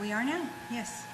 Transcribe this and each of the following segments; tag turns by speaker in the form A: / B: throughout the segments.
A: We are now, yes.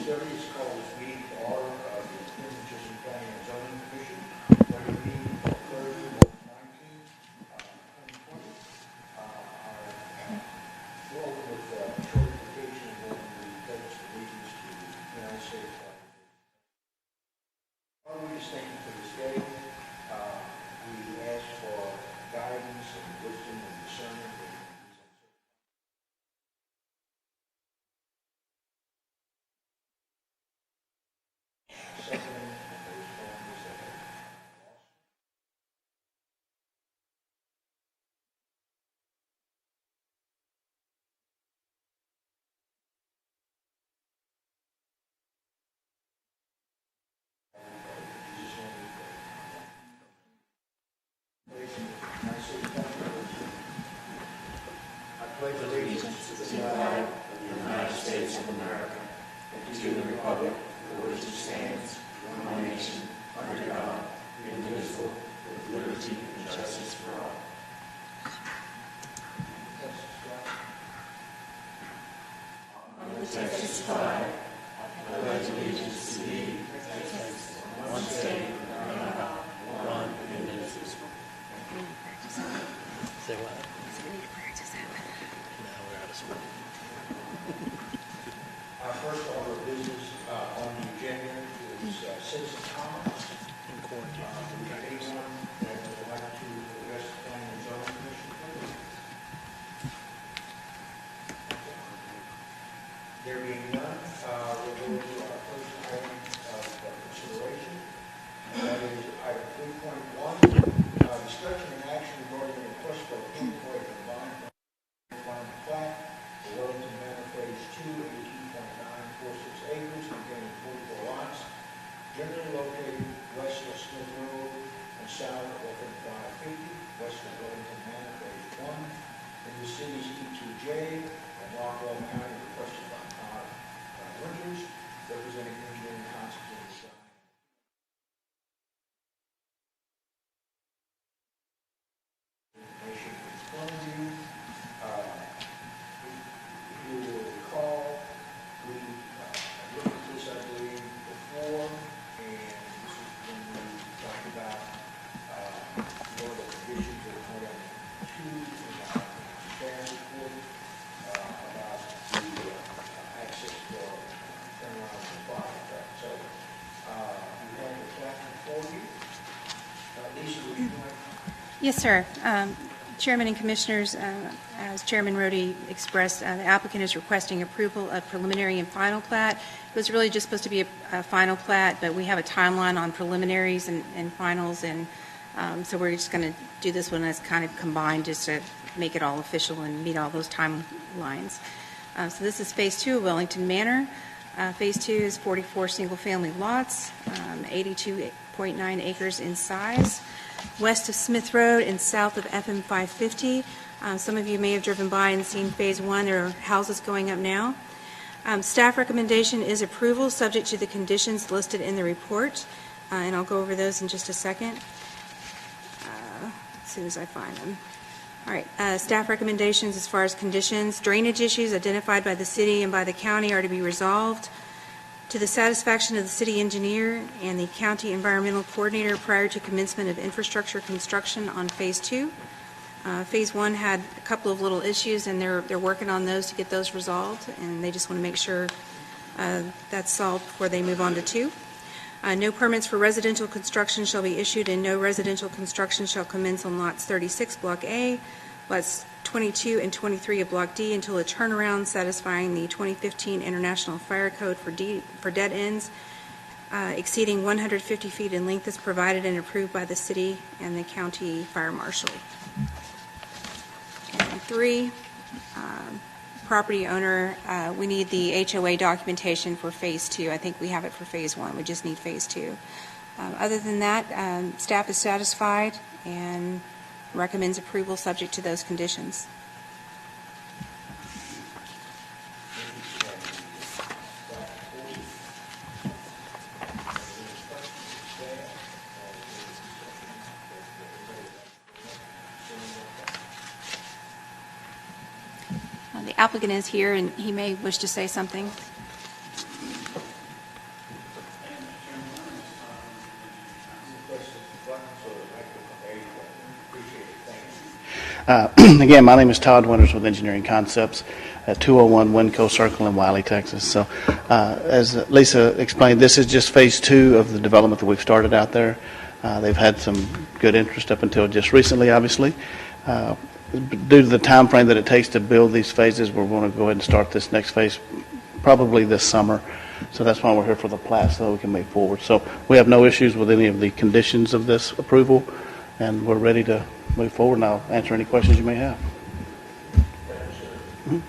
B: Is called this meeting to order of the McLendon-Chisholm Planning and Zoning Commission. Regular meeting for Thursday, March 19, 2020. We're over with short invitation and then we pledge allegiance to the United States flag. Father, we just thank you for this day. We ask for guidance and wisdom and discernment. I pledge allegiance to the flag of the United States of America and to the republic for which it stands, one nation, under God, indivisible, with liberty and justice for all. On the Texas flag, I pledge allegiance to thee, Texas, one state, under God, one indivisible.
C: Say what?
A: So we need to practice that one.
C: No, we're out of school.
B: Our first order of business on the agenda is citizen comments.
C: In quarantine.
B: We have anyone that would like to address the Planning and Zoning Commission, please? There being none, we'll go to our first item of consideration. That is item 3.1, discussion and action regarding the request for approval for a combined plat for Wellington Manor Phase 2, 18.946 acres containing 44 lots, generally located west of Smith Road and south of FM 550, west of Wellington Manor Phase 1, in the cities E2J and Rockwell County, requested by Todd Winters, representing engineering consultant design. Information in front of you. If you will recall, we looked at this, I believe, before, and this is when we talked about more of the provisions of Item 2 in our staff report about the access for turnaround and fire. So you have the plat before you. Lisa, would you like?
A: Yes, sir. Chairman and Commissioners, as Chairman Rohde expressed, the applicant is requesting approval of preliminary and final plat. It was really just supposed to be a final plat, but we have a timeline on preliminaries and finals, and so we're just going to do this one as kind of combined just to make it all official and meet all those timelines. So this is Phase 2 of Wellington Manor. Phase 2 is 44 single-family lots, 82.9 acres in size, west of Smith Road and south of FM 550. Some of you may have driven by and seen Phase 1. There are houses going up now. Staff recommendation is approval, subject to the conditions listed in the report, and I'll go over those in just a second as soon as I find them. All right, staff recommendations as far as conditions. Drainage issues identified by the city and by the county are to be resolved to the satisfaction of the city engineer and the county environmental coordinator prior to commencement of infrastructure construction on Phase 2. Phase 1 had a couple of little issues, and they're working on those to get those resolved, and they just want to make sure that's solved before they move on to 2. No permits for residential construction shall be issued, and no residential construction shall commence on lots 36, Block A, lots 22 and 23 of Block D until a turnaround satisfying the 2015 International Fire Code for dead ends exceeding 150 feet in length is provided and approved by the city and the county fire marshal. And 3, property owner, we need the HOA documentation for Phase 2. I think we have it for Phase 1. We just need Phase 2. Other than that, staff is satisfied and recommends approval subject to those conditions. The applicant is here, and he may wish to say something.
D: Again, my name is Todd Winters with Engineering Concepts at 201 Winco Circle in Wiley, Texas. So as Lisa explained, this is just Phase 2 of the development that we've started out there. They've had some good interest up until just recently, obviously. Due to the time frame that it takes to build these phases, we're going to go ahead and start this next phase probably this summer. So that's why we're here for the plat, so we can move forward. So we have no issues with any of the conditions of this approval, and we're ready to move forward, and I'll answer any questions you may have. Mm-hmm.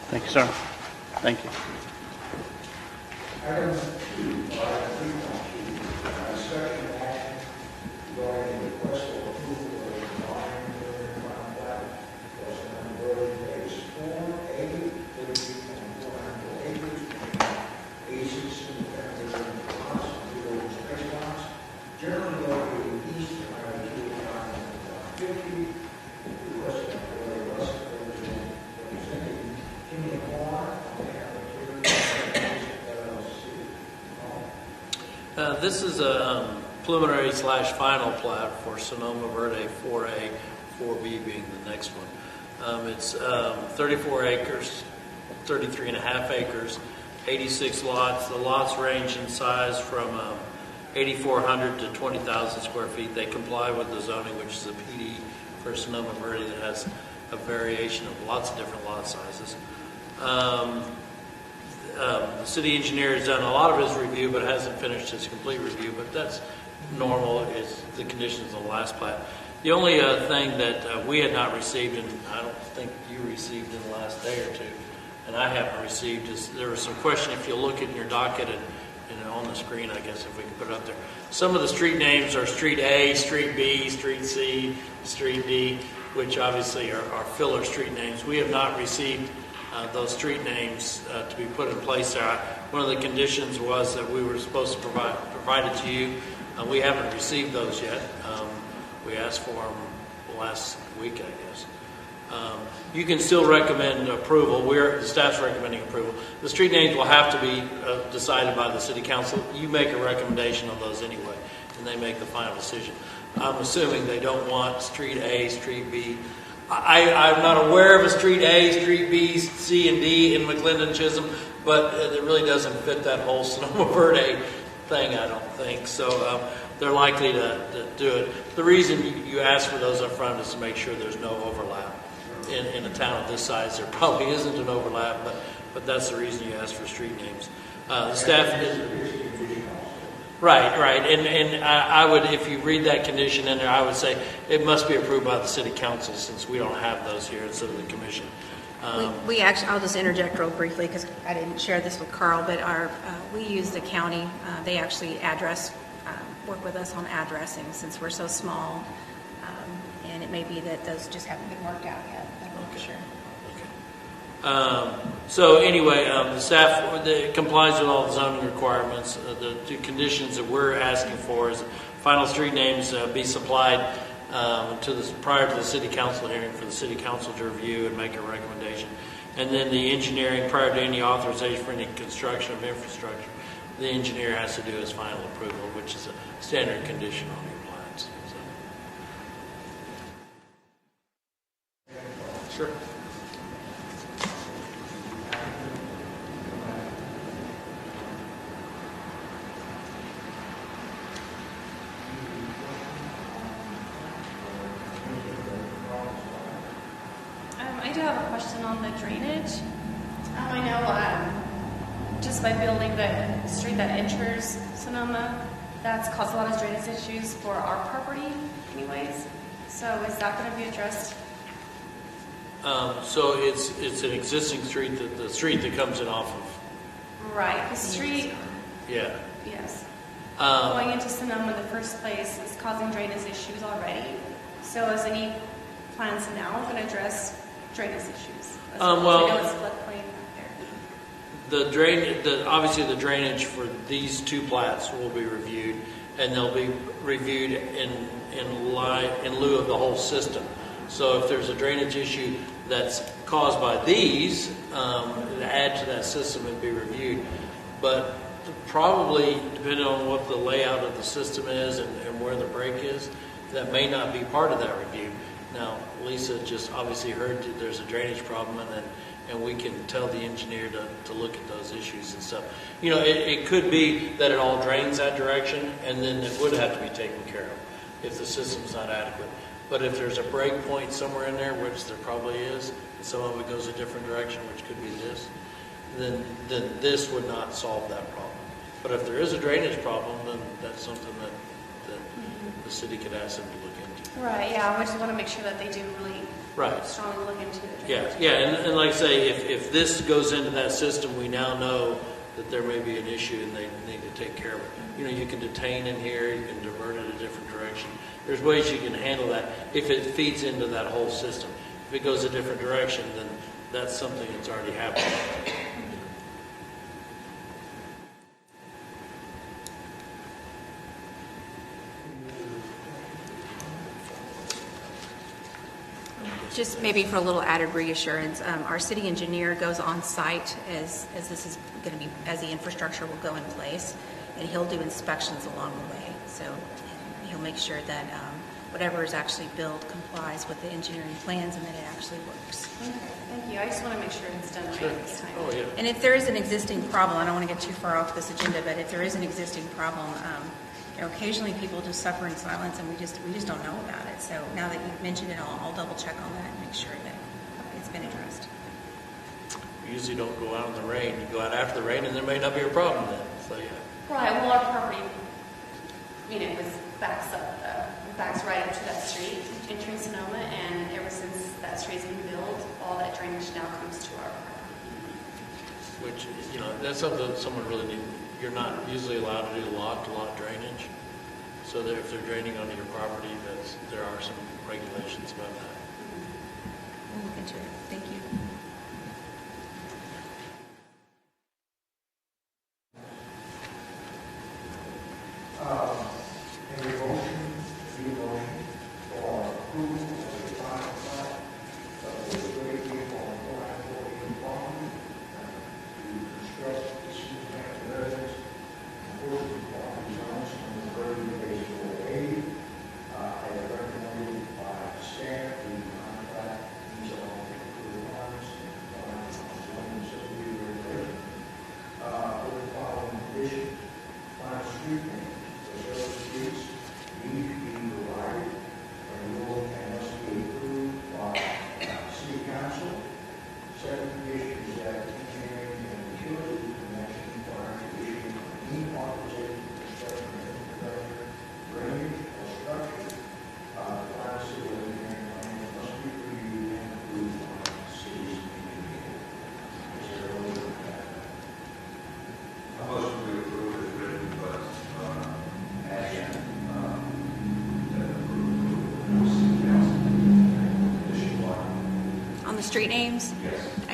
D: Thank you, sir. Thank you.
B: Item 2, discussion and action regarding the request for approval of the environmental final plat for Road Phase 4A, 33.4 acres, 86 single-family lots, 0 space lots, generally located east of Highway 250, requested by Russ representing Kimmy Moore on behalf of
C: This is a preliminary / final plat for Sonoma Verde 4A, 4B being the next one. It's 34 acres, 33 and a half acres, 86 lots. The lots range in size from 8,400 to 20,000 square feet. They comply with the zoning, which is a PD for Sonoma Verde that has a variation of lots of different lot sizes. The city engineer has done a lot of his review, but hasn't finished his complete review, but that's normal. It's the conditions of the last plat. The only thing that we had not received, and I don't think you received in the last day or two, and I haven't received, is there was some question, if you look at your docket and on the screen, I guess if we can put it up there. Some of the street names are Street A, Street B, Street C, Street D, which obviously are filler street names. We have not received those street names to be put in place there. One of the conditions was that we were supposed to provide it to you. We haven't received those yet. We asked for them last week, I guess. You can still recommend approval. The staff's recommending approval. The street names will have to be decided by the city council. You make a recommendation on those anyway, and they make the final decision. I'm assuming they don't want Street A, Street B. I'm not aware of a Street A, Street B, C, and D in McLendon-Chisholm, but it really doesn't fit that whole Sonoma Verde thing, I don't think. So they're likely to do it. The reason you ask for those up front is to make sure there's no overlap. In a town of this size, there probably isn't an overlap, but that's the reason you ask for street names. The staff is... Right, and I would, if you read that condition in there, I would say it must be approved by the city council, since we don't have those here instead of the commission.
A: We actually, I'll just interject real briefly because I didn't share this with Carl, but we use the county. They actually work with us on addressing since we're so small, and it may be that those just haven't been worked out yet. I'm not sure.
C: So anyway, the staff complies with all the zoning requirements. The two conditions that we're asking for is final street names be supplied prior to the city council hearing for the city council to review and make a recommendation. And then the engineering, prior to any authorization for any construction of infrastructure, the engineer has to do his final approval, which is a standard condition on your plans. So. Sure.
E: I do have a question on the drainage. I know just by building the street that enters Sonoma, that's caused a lot of drainage issues for our property anyways. So is that going to be addressed?
C: So it's an existing street, the street that comes in off of.
E: Right, the street.
C: Yeah.
E: Yes. Going into Sonoma in the first place is causing drainage issues already. So is any plans now going to address drainage issues?
C: Well,
E: I know it's floodplain there.
C: Obviously the drainage for these two plats will be reviewed, and they'll be reviewed in lieu of the whole system. So if there's a drainage issue that's caused by these, add to that system and be reviewed. But probably, depending on what the layout of the system is and where the break is, that may not be part of that review. Now, Lisa just obviously heard that there's a drainage problem, and we can tell the engineer to look at those issues and stuff. You know, it could be that it all drains that direction, and then it would have to be taken care of if the system's not adequate. But if there's a break point somewhere in there, which there probably is, and some of it goes a different direction, which could be this, then this would not solve that problem. But if there is a drainage problem, then that's something that the city could ask them to look into.
E: Right, yeah, I just want to make sure that they do really
C: Right.
E: strongly look into the drainage.
C: Yeah, and like I say, if this goes into that system, we now know that there may be an issue and they need to take care of it. You know, you can detain in here, you can divert it a different direction. There's ways you can handle that if it feeds into that whole system. If it goes a different direction, then that's something that's already happened.
A: Just maybe for a little added reassurance, our city engineer goes on site as this is going to be, as the infrastructure will go in place, and he'll do inspections along the way. So he'll make sure that whatever is actually built complies with the engineering plans and that it actually works.
E: Okay, thank you. I just want to make sure it's done right this time.
C: Oh, yeah.
A: And if there is an existing problem, I don't want to get too far off this agenda, but if there is an existing problem, you know, occasionally people just suffer in silence, and we just don't know about it. So now that you've mentioned it, I'll double check on that and make sure that it's been addressed.
C: We usually don't go out in the rain. You go out after the rain, and there may not be a problem then. So yeah.
E: Right, well, our property, you know, backs right up to that street, entering Sonoma, and ever since that street's been built, all that drainage now comes to our property.
C: Which, you know, that's something that someone really needs. You're not usually allowed to do lot-to-lot drainage. So that if they're draining onto your property, there are some regulations about that.
A: We'll look into it. Thank you.
B: Any motion, for approval of the final plat of the Extraterritorial farm to construct the superfamily residence, enforcement property zones on the burden base for aid, as recommended by staff, the contract, these are all the requirements
A: street names.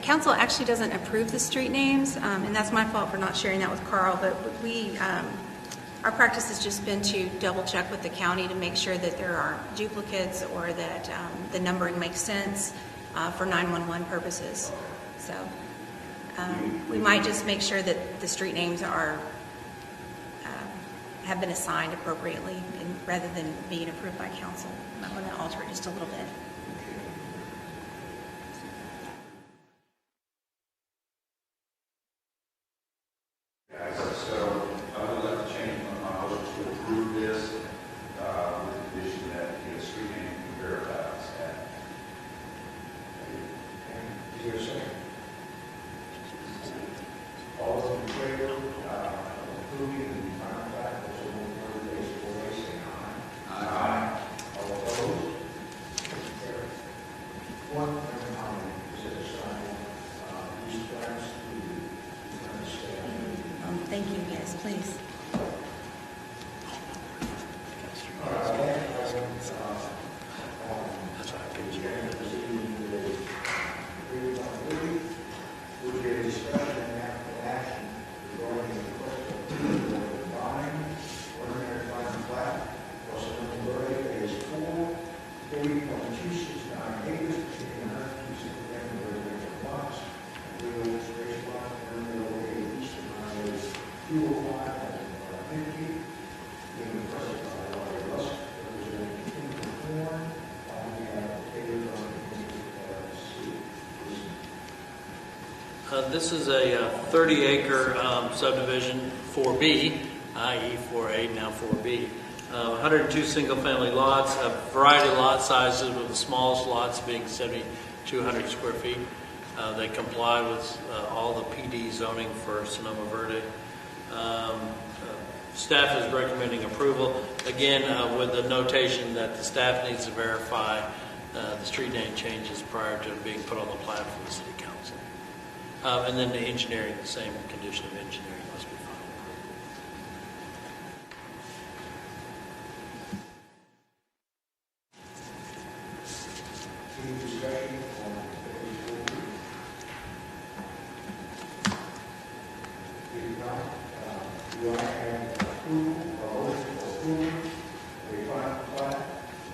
A: Council actually doesn't approve the street names, and that's my fault for not sharing that with Carl, but our practice has just been to double check with the county to make sure that there aren't duplicates or that the numbering makes sense for 911 purposes. So we might just make sure that the street names are have been assigned appropriately, and rather than being approved by council. I'm going to alter it just a little bit.
F: So I would like to change my motion to approve this with the condition that the street name be verified as that.
B: Is there a second? All those in favor of approving the final plat, those who vote for say aye. Aye. All opposed? One member comment is that it's these plans to understand.
A: Thank you, yes, please.
B: Would be a discussion and action regarding the request of buying ordinary final plat for some phase 4, 30.269 acres between 102 residential lots, real restoration lot, and located east of Highway 205 and 50, being requested by Roger Rusk, representing Kingdom Corn, on behalf of Taylor on
C: This is a 30-acre subdivision 4B, i.e. 4A, now 4B. 102 single-family lots, a variety of lot sizes, with the smallest lots being 7,200 square feet. They comply with all the PD zoning for Sonoma Verde. Staff is recommending approval, again with the notation that the staff needs to verify the street name changes prior to being put on the plat for the City Council. And then the engineering, the same condition of engineering must be final approval.
B: Any discussion on phase 4? If not, do I have approval or motion for approval of a final plat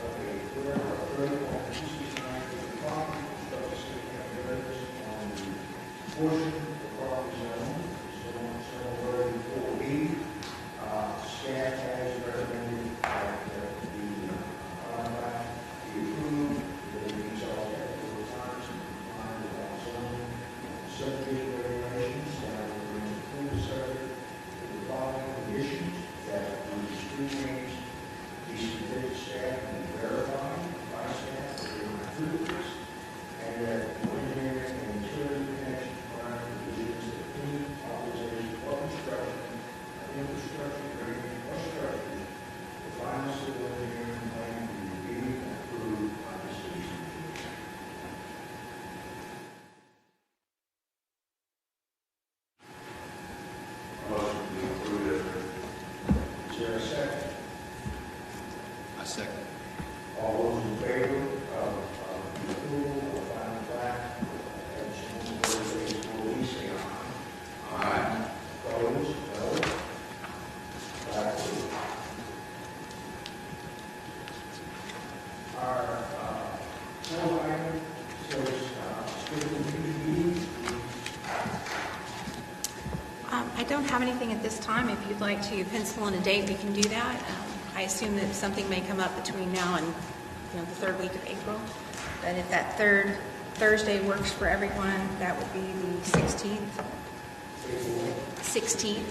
B: of a 30.269 acre property constructed city county areas on the portion of the property zone, Sonoma Verde 4B. Staff has recommended that the final plat be approved. It meets all technical requirements and comply with all zoning subdivision regulations. Staff will bring approval subject to the following conditions: that the street names be submitted to staff and verified by staff during approvals, and that engineering and utility connection prior to provisions of any authorization or construction of infrastructure, drainage, or structures, the final civil engineering plan be reviewed and approved by the city's engineer.
F: Motion to be approved as
B: Is there a second?
F: I second.
B: All those in favor of the approval of final plat of Sonoma Verde phase 4B, say aye. Aye. Opposed? No. Plat approved. Our fourth item says scheduled future meetings.
A: I don't have anything at this time. If you'd like to pencil in a date, we can do that. I assume that something may come up between now and the third week of April. But if that third Thursday works for everyone, that would be the 16th. 16th.